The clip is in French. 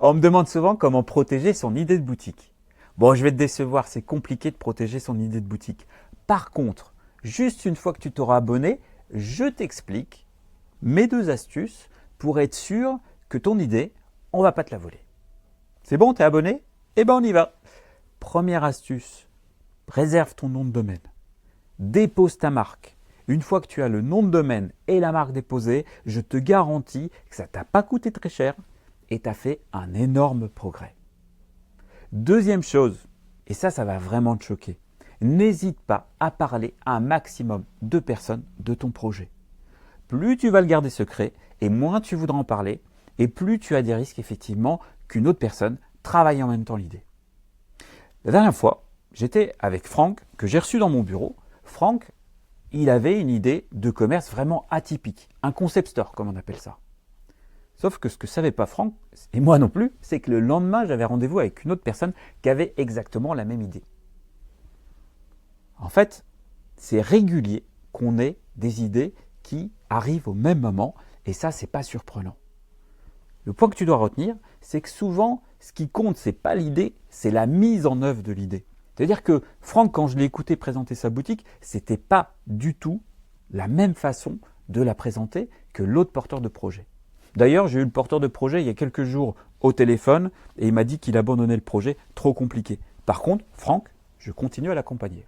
On me demande souvent comment protéger son idée de boutique. Bon, je vais te décevoir, c'est compliqué de protéger son idée de boutique. Par contre, juste une fois que tu t'auras abonné, je t'explique mes 2 astuces pour être sûr que ton idée, on ne va pas te la voler. C'est bon, t'es abonné? Eh ben on y va. Première astuce, réserve ton nom de domaine. Dépose ta marque. Une fois que tu as le nom de domaine et la marque déposée, je te garantis que ça ne t'a pas coûté très cher et tu as fait un énorme progrès. Deuxième chose, et ça va vraiment te choquer, n'hésite pas à parler à un maximum de personnes de ton projet. Plus tu vas le garder secret et moins tu voudras en parler et plus tu as des risques effectivement qu'une autre personne travaille en même temps l'idée. La dernière fois, j'étais avec Franck que j'ai reçu dans mon bureau. Franck, il avait une idée de commerce vraiment atypique, un concept store comme on appelle ça. Sauf que ce que ne savait pas Franck, et moi non plus, c'est que le lendemain, j'avais rendez-vous avec une autre personne qui avait exactement la même idée. En fait, c'est régulier qu'on ait des idées qui arrivent au même moment, et ça, c'est pas surprenant. Le point que tu dois retenir, c'est que souvent, ce qui compte, c'est pas l'idée, c'est la mise en œuvre de l'idée. C'est-à-dire que Franck, quand je l'ai écouté présenter sa boutique, c'était pas du tout la même façon de la présenter que l'autre porteur de projet. D'ailleurs, j'ai eu le porteur de projet il y a quelques jours au téléphone et il m'a dit qu'il abandonnait le projet, trop compliqué. Par contre, Franck, je continue à l'accompagner.